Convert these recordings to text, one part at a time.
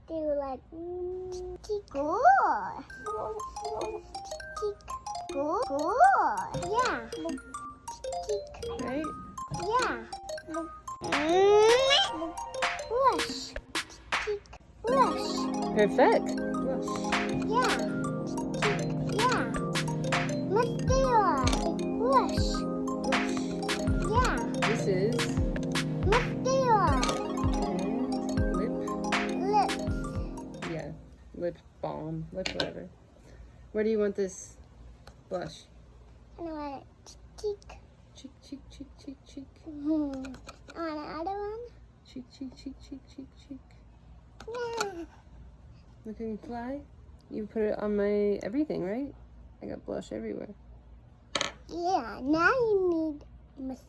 do like tick good. Tick good. Yeah. Tick. Right? Yeah. Brush. Tick. Brush. Perfect. Yeah. Tick. Yeah. Mascara. Brush. Yeah. This is Mascara. and lip. Lips. Yeah. Lip balm. Lip whatever. Where do you want this blush? And I want it cheek. Cheek, cheek, cheek, cheek, cheek. I want another one. Cheek, cheek, cheek, cheek, cheek, cheek. Yeah. Looking fly? You put it on my everything, right? I got blush everywhere. Yeah. Now you need lips.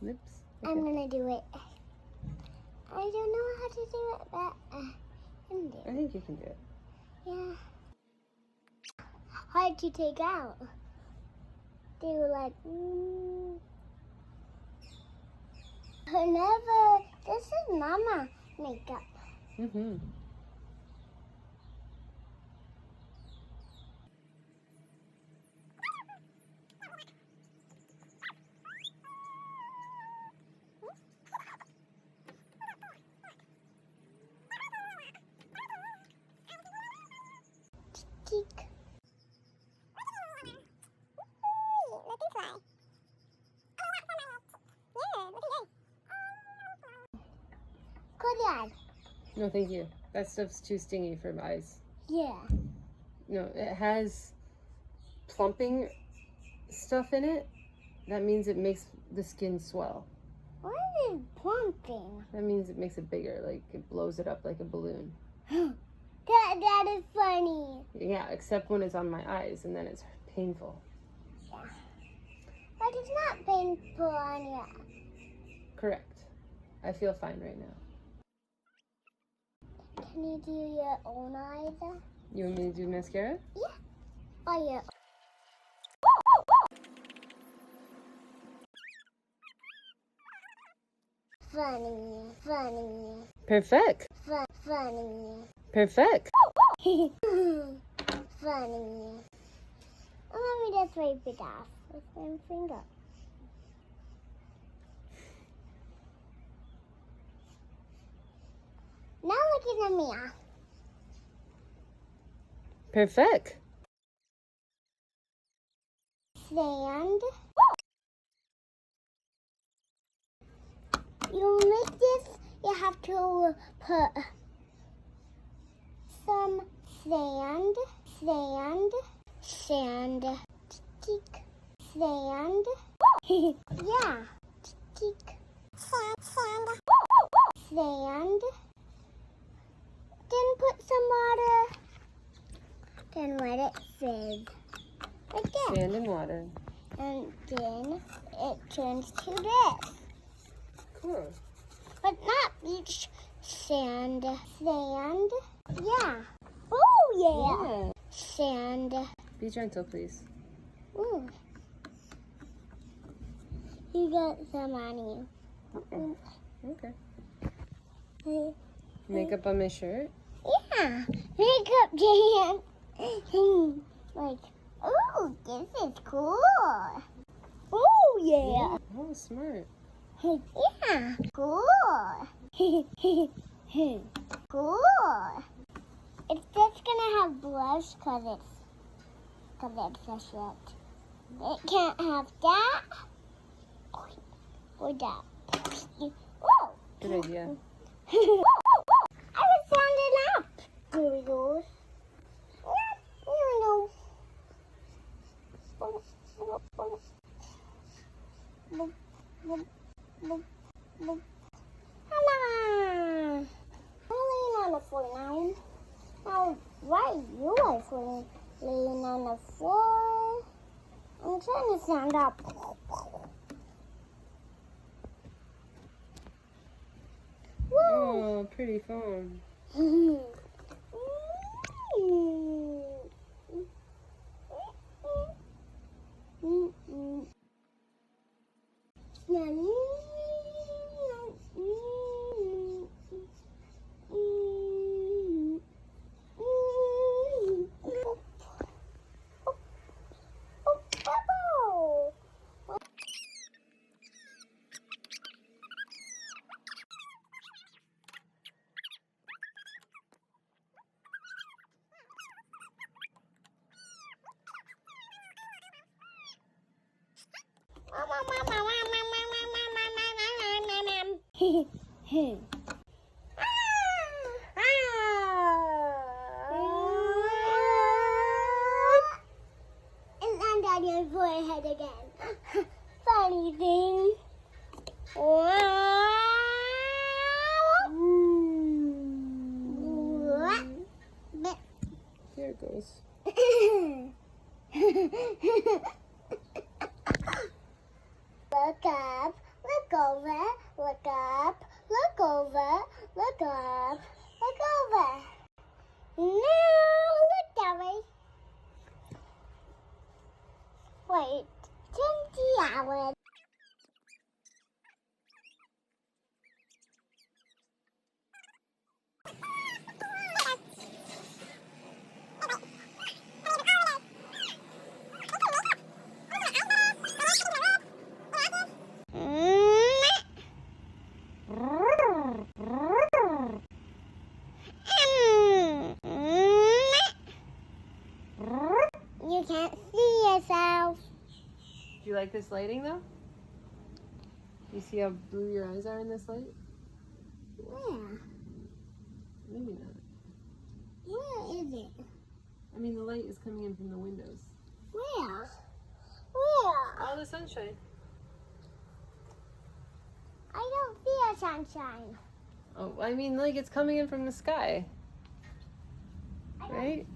Lips? I'm gonna do it. I don't know how to do it, but I can do I it. think you can do it. Yeah. Hard to take out. Do like. Whenever this is Mama makeup. Mm-hmm. Cheek. Good. No, thank you. That stuff's too stingy for my eyes. Yeah. No, it has plumping stuff in it. That means it makes the skin swell. What is plumping? That means it makes it bigger, like it blows it up like a balloon. That is funny. Yeah, except when it's on my eyes, and then it's painful. Yeah. But it's not painful on your. Correct. I feel fine right now. Can you do your own eyes? You want me to do mascara? Or your. Funny. Perfect. Funny. Perfect. Funny. Let me just wipe it off with my finger. Now look in the mirror. Perfect. Sand. You make this, you have to put some sand, stick, sand, yeah, stick, sand, then put some water, then let it fizz, like that, Sand and water. and then it turns to this, Cool. but not beach sand, yeah, oh yeah. Sand. Be gentle, please. Ooh. You got some on you. Okay. Uh, Makeup on my shirt. Yeah. Makeup can. Like, oh, this is cool. Oh, yeah. Oh, smart. Yeah. Cool. Cool. It's just gonna have blush because it's a shirt. It can't have that or that. Whoa! Good idea. I was standing up. Noodles. No. Come on. I'm laying on the floor now. Now, why you are laying on the floor? I'm trying to stand up. Woo! Oh, pretty phone. And land on your forehead again. Funny thing. Here it goes. Look up, look over, look up, look over, look up, look over. Now look that way. Wait, 20 hours. You can't see yourself. Do you like this lighting though? You see how blue your eyes are in this light? Where? Maybe not. Where is it? I mean, the light is coming in from the windows. Where? Where? All the sunshine. I don't see a sunshine. Oh, I mean, like it's coming in from the sky, right?